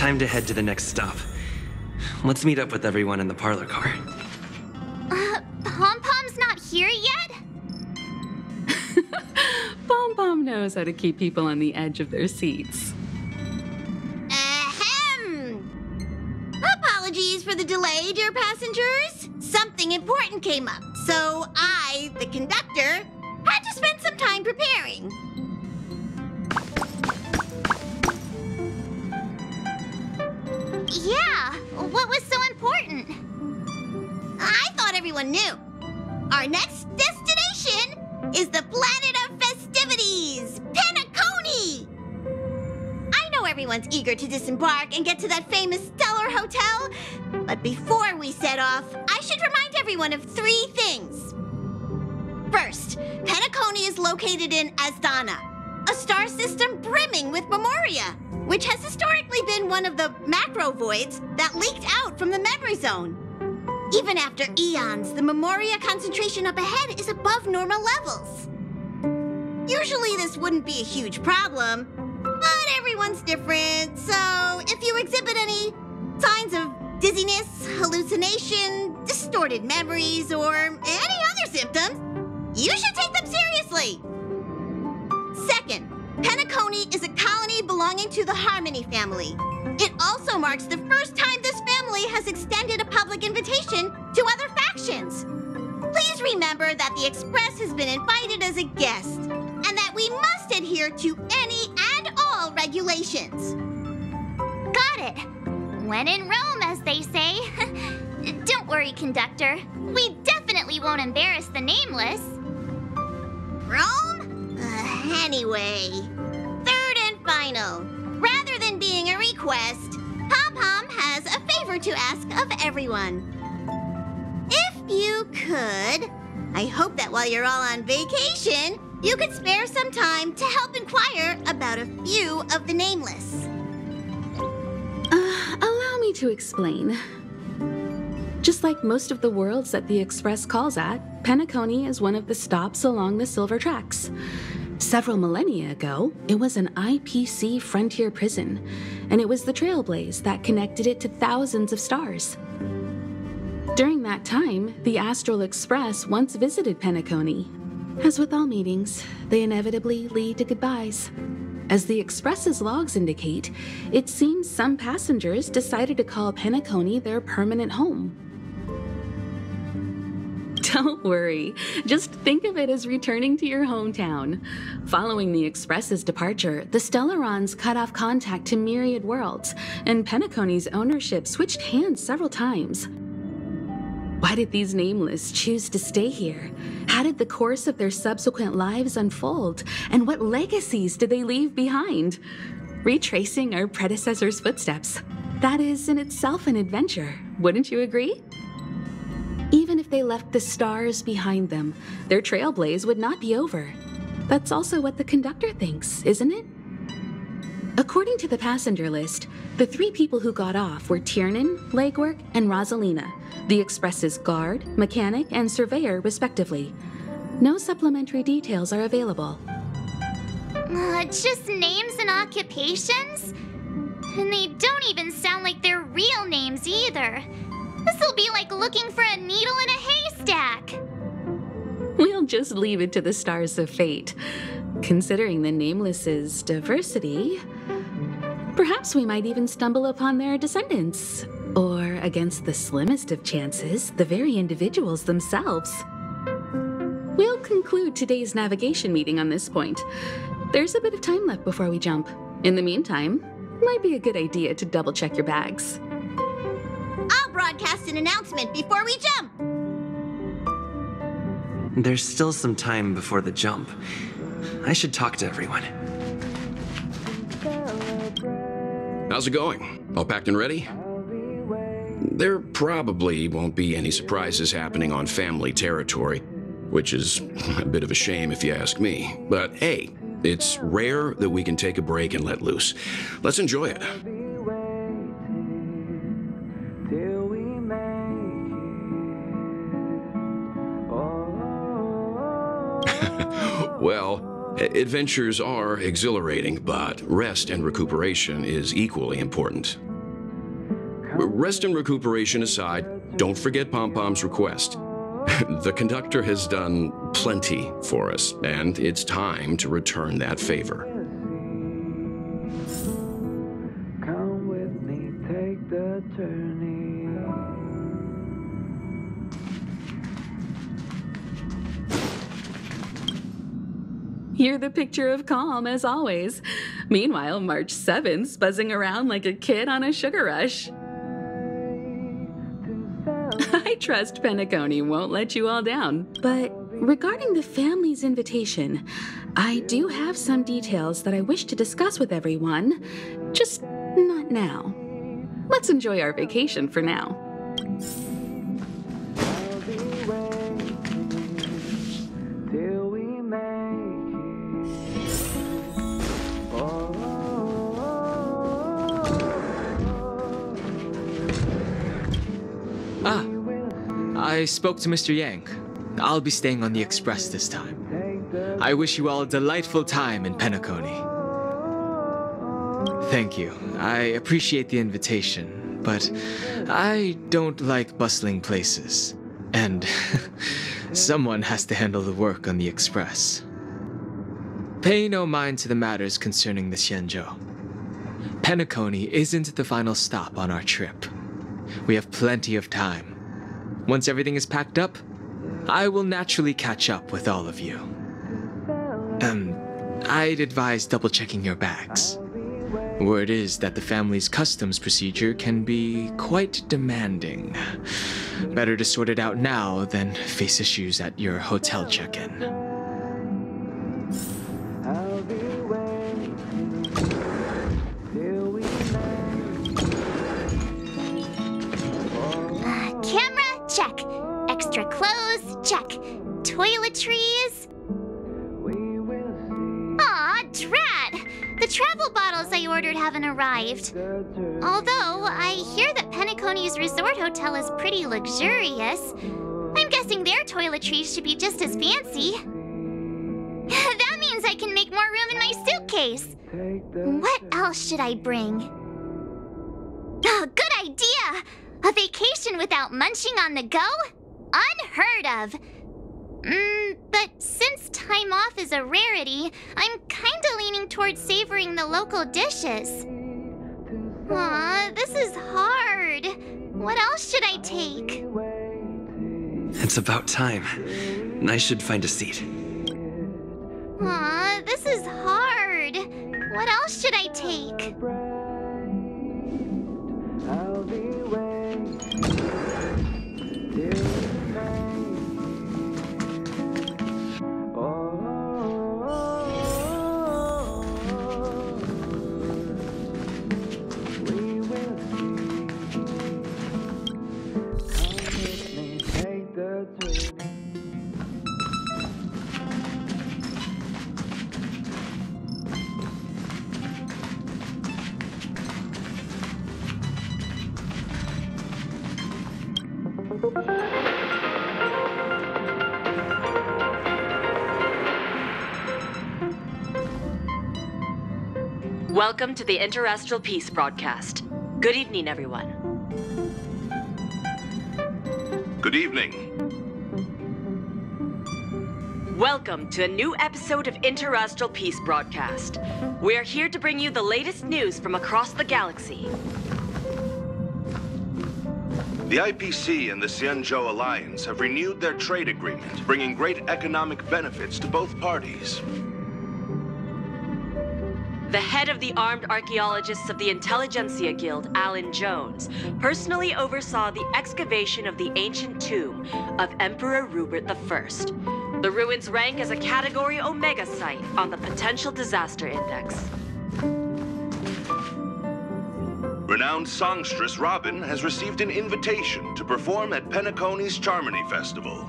Time to head to the next stop. Let's meet up with everyone in the parlor car. Pom-Pom's not here yet? Pom-Pom knows how to keep people on the edge of their seats. Ahem! Apologies for the delay, dear passengers. Something important came up, so I, the conductor, had to spend some time preparing. Yeah, what was so important? I thought everyone knew. Our next destination is the planet of festivities, Penacony! I know everyone's eager to disembark and get to that famous Stellar Hotel, but before we set off, I should remind everyone of 3 things. First, Penacony is located in Asdana, a star system brimming with memoria, which has historically been one of the macro voids that leaked out from the memory zone. Even after eons, the memoria concentration up ahead is above normal levels. Usually this wouldn't be a huge problem, but everyone's different, so if you exhibit any signs of dizziness, hallucination, distorted memories, or any other symptoms, you should take them seriously. Second, Penacony is a colony belonging to the Harmony family. It also marks the first time this family has extended a public invitation to other factions. Please remember that the Express has been invited as a guest, and that we must adhere to any and all regulations. Got it. When in Rome, as they say. Don't worry, conductor. We definitely won't embarrass the nameless. Rome? Anyway, third and final. Rather than being a request, Pom-Pom has a favor to ask of everyone. If you could, I hope that while you're all on vacation, you could spare some time to help inquire about a few of the nameless. Allow me to explain. Just like most of the worlds that the Express calls at, Penacony is one of the stops along the Silver Tracks. Several millennia ago, it was an IPC frontier prison, and it was the Trailblaze that connected it to thousands of stars. During that time, the Astral Express once visited Penacony. As with all meetings, they inevitably lead to goodbyes. As the Express's logs indicate, it seems some passengers decided to call Penacony their permanent home. Don't worry, just think of it as returning to your hometown. Following the Express's departure, the Stellarons cut off contact to myriad worlds, and Penacony's ownership switched hands several times. Why did these nameless choose to stay here? How did the course of their subsequent lives unfold? And what legacies did they leave behind? Retracing our predecessors' footsteps. That is in itself an adventure, wouldn't you agree? Even if they left the stars behind them, their trailblaze would not be over. That's also what the conductor thinks, isn't it? According to the passenger list, the 3 people who got off were Tiernan, Legwork, and Rosalina, the Express's guard, mechanic, and surveyor, respectively. No supplementary details are available. Just names and occupations? And they don't even sound like their real names either. This'll be like looking for a needle in a haystack. We'll just leave it to the stars of fate. Considering the Nameless's diversity, perhaps we might even stumble upon their descendants. Or, against the slimmest of chances, the very individuals themselves. We'll conclude today's navigation meeting on this point. There's a bit of time left before we jump. In the meantime, might be a good idea to double-check your bags. I'll broadcast an announcement before we jump. There's still some time before the jump. I should talk to everyone. How's it going? All packed and ready? There probably won't be any surprises happening on family territory, which is a bit of a shame if you ask me. But hey, it's rare that we can take a break and let loose. Let's enjoy it. Well, adventures are exhilarating, but rest and recuperation is equally important. rest and recuperation aside, don't forget Pom Pom's request. The conductor has done plenty for us, and it's time to return that favor. Come with me, take the journey. You're the picture of calm, as always. Meanwhile, March 7th's buzzing around like a kid on a sugar rush. I trust Penacony won't let you all down. But regarding the family's invitation, I do have some details that I wish to discuss with everyone, just not now. Let's enjoy our vacation for now. I'll be waiting till we make it. Oh, I spoke to Mr. Yang. I'll be staying on the express this time. I wish you all a delightful time in Penacony. Thank you. I appreciate the invitation, but I don't like bustling places. And someone has to handle the work on the express. Pay no mind to the matters concerning the Xianzhou. Penacony isn't the final stop on our trip. We have plenty of time. Once everything is packed up, I will naturally catch up with all of you. I'd advise double-checking your bags. Word is that the family's customs procedure can be quite demanding. Better to sort it out now than face issues at your hotel check-in. I'll be waiting till we make Camera, check. Extra clothes, check. Toiletries. we will see Aw, drat! The travel bottles I ordered haven't arrived. the journey. Although I hear that Penacony's resort hotel is pretty luxurious. I'm guessing their toiletries should be just as fancy. That means I can make more room in my suitcase. Take the What else should I bring? Oh, good idea! A vacation without munching on the go? Unheard of! But since time off is a rarity, I'm kinda leaning towards savoring the local dishes. Aw, this is hard. What else should I take? It's about time. I should find a seat. Aw, this is hard. What else should I take? I'll be waiting till we make it. We will see. Come with me, take the journey. Welcome to the Interastral Peace broadcast. Good evening, everyone. Good evening. Welcome to a new episode of Interastral Peace broadcast. We are here to bring you the latest news from across the galaxy. The IPC and the Xianzhou Alliance have renewed their trade agreement, bringing great economic benefits to both parties. The head of the Armed Archaeologists of the Intelligentsia Guild, Alan Jones, personally oversaw the excavation of the ancient tomb of Emperor Rupert I. The ruins rank as a Category Omega site on the Potential Disaster Index. Renowned songstress Robin has received an invitation to perform at Penacony's Charmony Festival.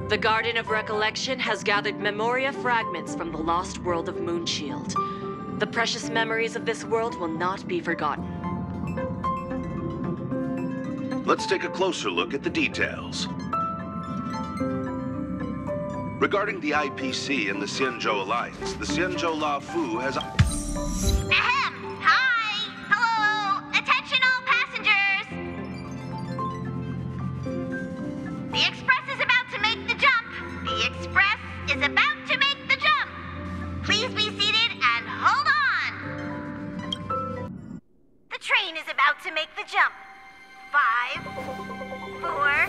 The Garden of Recollection has gathered Memoria fragments from the lost world of Moonshield. The precious memories of this world will not be forgotten. Let's take a closer look at the details. Regarding the IPC and the Xianzhou Alliance, the Xianzhou La Fu has... Ahem! Hi! Hello! The Express is about to make the jump. The Express is about to make the jump. Please be seated and hold on. The train is about to make the jump. 5, 4,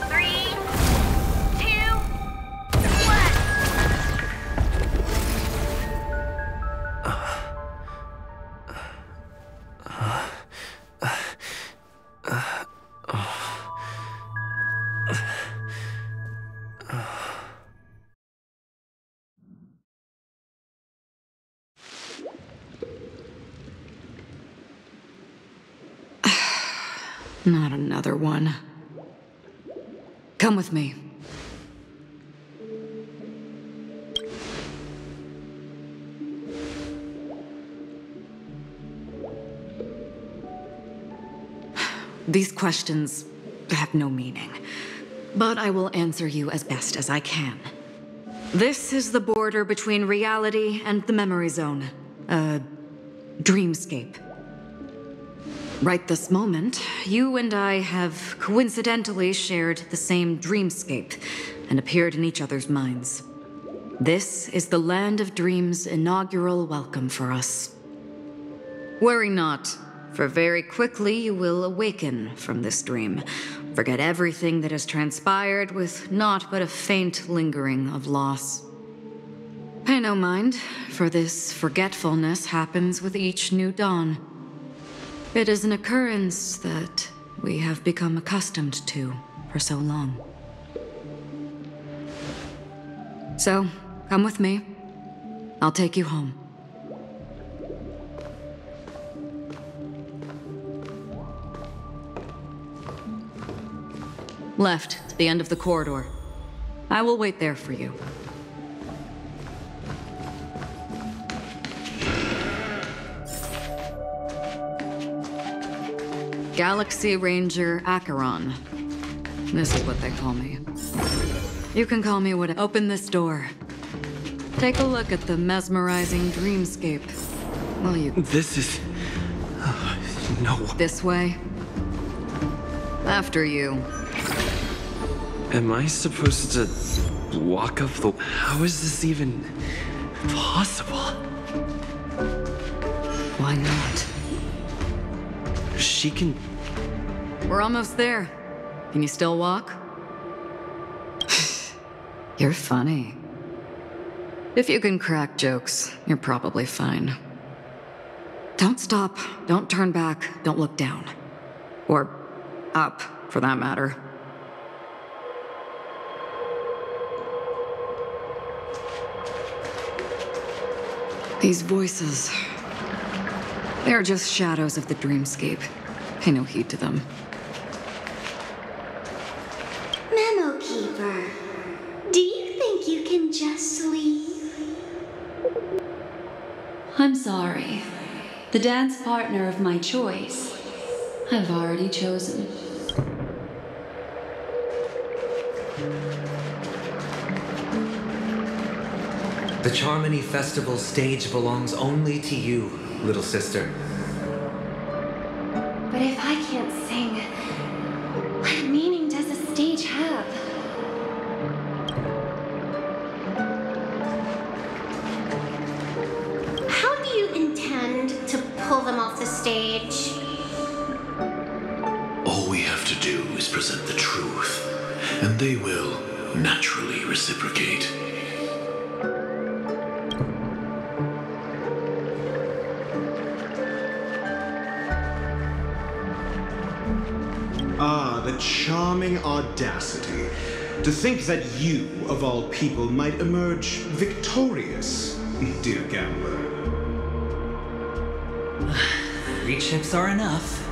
3, 2, Not another one. Come with me. These questions have no meaning, but I will answer you as best as I can. This is the border between reality and the memory zone, a dreamscape. Right this moment, you and I have coincidentally shared the same dreamscape and appeared in each other's minds. This is the Land of Dreams' inaugural welcome for us. Worry not, for very quickly you will awaken from this dream, forget everything that has transpired with naught but a faint lingering of loss. Pay no mind, for this forgetfulness happens with each new dawn. It is an occurrence that we have become accustomed to for so long. So, come with me. I'll take you home. Left, to the end of the corridor. I will wait there for you. Galaxy Ranger Acheron. This is what they call me. You can call me what. Open this door. Take a look at the mesmerizing dreamscape. Will you? This is... no. This way. After you. Am I supposed to walk up the... How is this even possible? Why not? She can... We're almost there. Can you still walk? You're funny. If you can crack jokes, you're probably fine. Don't stop, don't turn back, don't look down. Or up, for that matter. These voices... They're just shadows of the dreamscape. Pay no heed to them. Memo Keeper, do you think you can just leave? I'm sorry. The dance partner of my choice, I've already chosen. The Charmony Festival stage belongs only to you, little sister. But if I can't sing, what meaning does a stage have? How do you intend to pull them off the stage? All we have to do is present the truth, and they will naturally reciprocate. Ah, the charming audacity. To think that you, of all people, might emerge victorious, dear gambler. 3 chips are enough.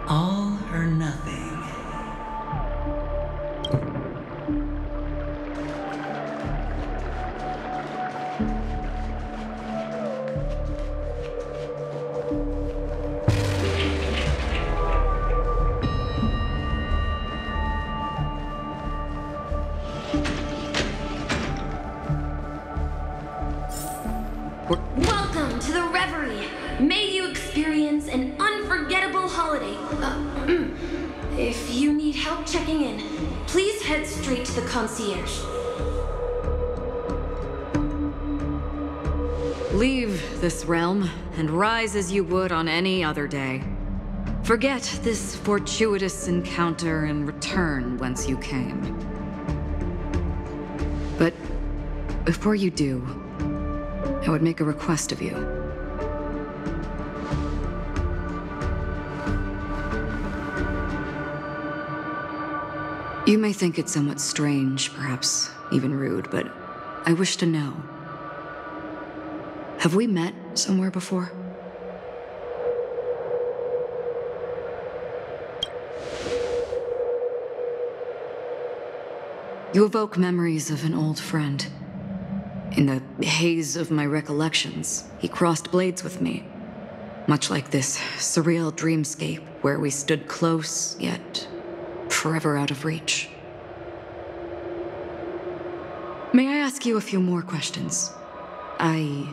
All or nothing. Welcome to the Reverie! May you experience an unforgettable holiday. If you need help checking in, please head straight to the concierge. Leave this realm and rise as you would on any other day. Forget this fortuitous encounter and return whence you came. But before you do, I would make a request of you. You may think it somewhat strange, perhaps even rude, but I wish to know. Have we met somewhere before? You evoke memories of an old friend. In the haze of my recollections, he crossed blades with me. Much like this surreal dreamscape where we stood close, yet forever out of reach. May I ask you a few more questions? I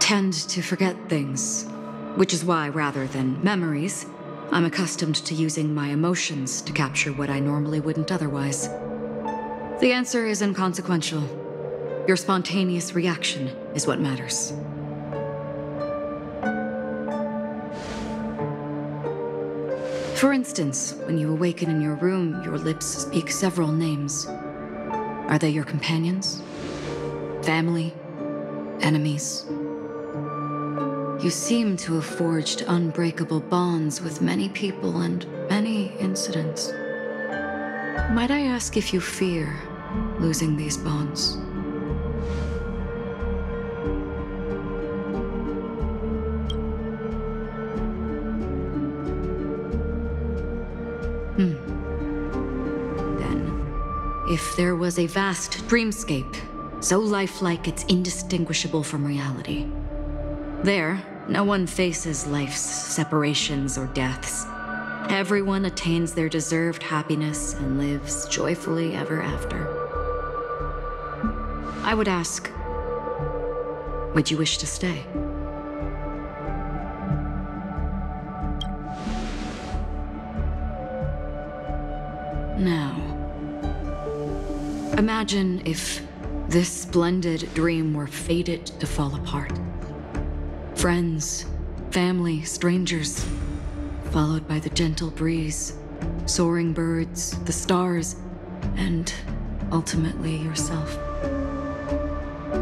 tend to forget things, which is why, rather than memories, I'm accustomed to using my emotions to capture what I normally wouldn't otherwise. The answer is inconsequential. Your spontaneous reaction is what matters. For instance, when you awaken in your room, your lips speak several names. Are they your companions? Family? Enemies? You seem to have forged unbreakable bonds with many people and many incidents. Might I ask if you fear losing these bonds? Then, if there was a vast dreamscape, so lifelike it's indistinguishable from reality, there, no one faces life's separations or deaths. Everyone attains their deserved happiness and lives joyfully ever after. I would ask, would you wish to stay? Now, imagine if this splendid dream were fated to fall apart. Friends, family, strangers, followed by the gentle breeze, soaring birds, the stars, and ultimately yourself.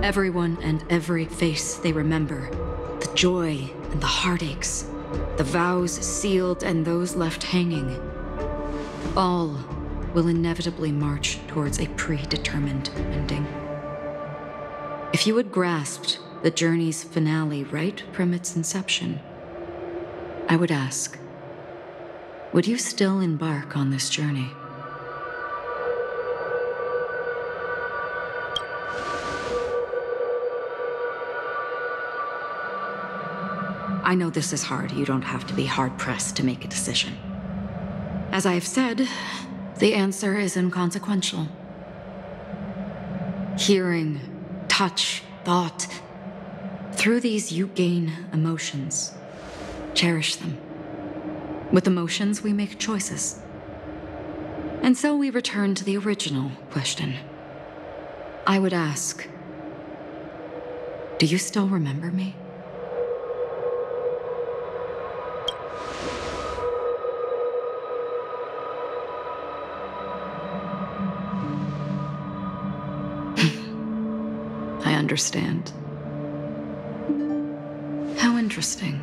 Everyone and every face they remember, the joy and the heartaches, the vows sealed and those left hanging, all will inevitably march towards a predetermined ending. If you had grasped the journey's finale right from its inception, I would ask, would you still embark on this journey? I know this is hard. You don't have to be hard-pressed to make a decision. As I have said, the answer is inconsequential. Hearing, touch, thought. Through these, you gain emotions. Cherish them. With emotions, we make choices. And so we return to the original question. I would ask, do you still remember me? I understand. How interesting.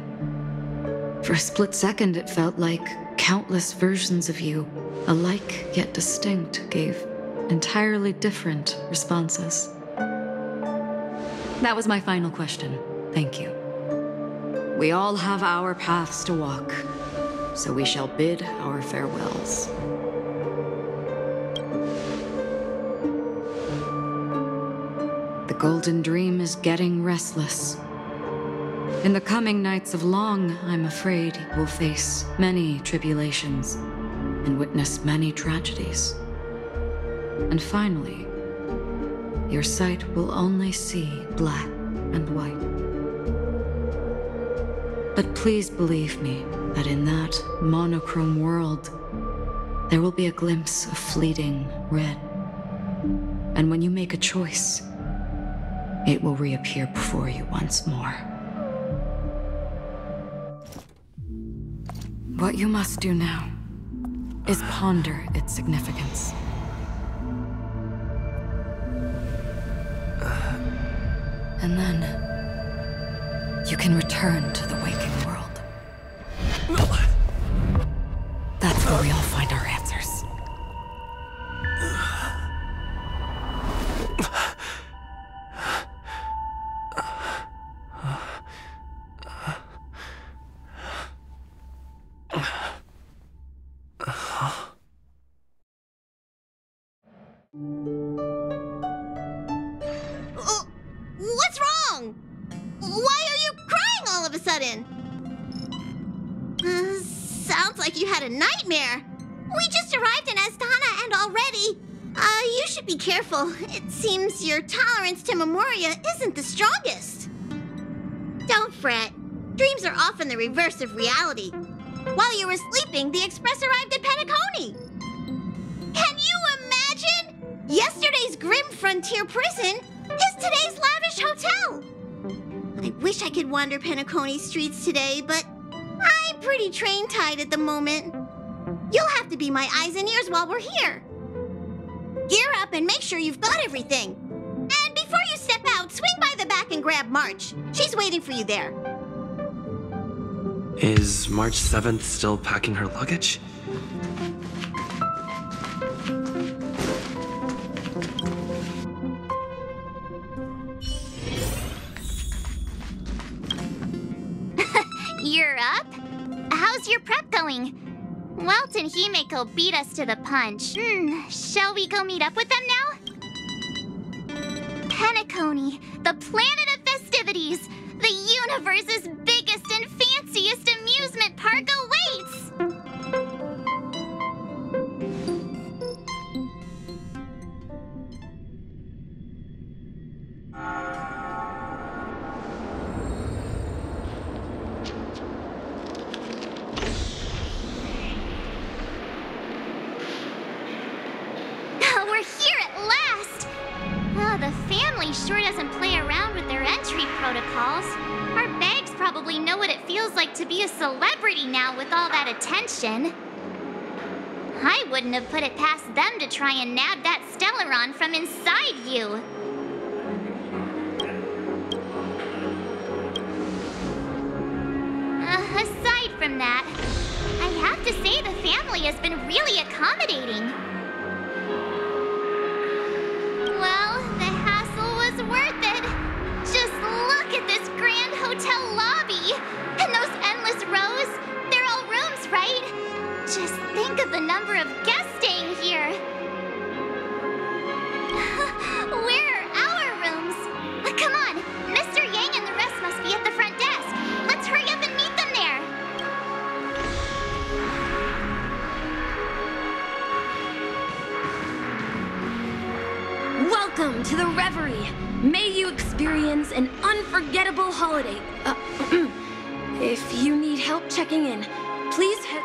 For a split second, it felt like countless versions of you, alike yet distinct, gave entirely different responses. That was my final question. Thank you. We all have our paths to walk, so we shall bid our farewells. The Golden Dream is getting restless. In the coming nights of Long, I'm afraid you will face many tribulations and witness many tragedies. And finally, your sight will only see black and white. But please believe me that in that monochrome world, there will be a glimpse of fleeting red. And when you make a choice, it will reappear before you once more. What you must do now is ponder its significance. And then you can return to the waking world. That's where we all find our answers. What's wrong? Why are you crying all of a sudden? Sounds like you had a nightmare. We just arrived in Astana and already... you should be careful. It seems your tolerance to Memoria isn't the strongest. Don't fret. Dreams are often the reverse of reality. While you were sleeping, the Express arrived at Penacony. Can you imagine? Yesterday's grim frontier prison is today's lavish hotel. I wish I could wander Penacony streets today, but I'm pretty train-tied at the moment. You'll have to be my eyes and ears while we're here. Gear up and make sure you've got everything. And before you step out, swing by the back and grab March. She's waiting for you there. Is March 7th still packing her luggage? You're up? How's your prep going? Welt and Himeko beat us to the punch. Shall we go meet up with them now? Penacony, the planet of festivities! The universe's biggest and fanciest amusement park awaits! We're here at last! The family sure doesn't play around with their entry protocols. Our bags probably know what it feels like to be a celebrity now with all that attention. I wouldn't have put it past them to try and nab that Stellaron from inside you. Aside from that, I have to say the family has been really accommodating. Well, the hassle was worth it. Just look at this grand hotel lobby. And those endless rows. They're all rooms, right? Just think of the number of guests staying here. Where are our rooms? Come on, Mr. Yang and the rest must be at the front desk. Let's hurry up and meet them there. Welcome to the Reverie. May you experience an unforgettable holiday. If you need help checking in, please head...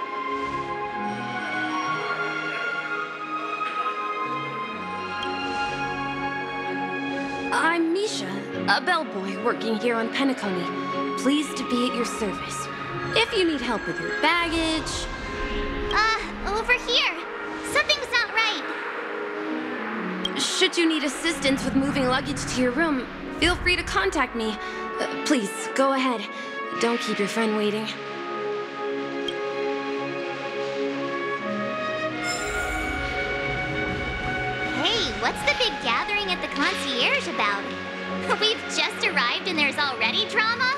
I'm Misha, a bellboy working here on Penacony. Pleased to be at your service. If you need help with your baggage... Over here. Something's not right. Should you need assistance with moving luggage to your room, feel free to contact me. Please, go ahead. Don't keep your friend waiting. Hey, what's the big gathering at the concierge about? We've just arrived and there's already drama?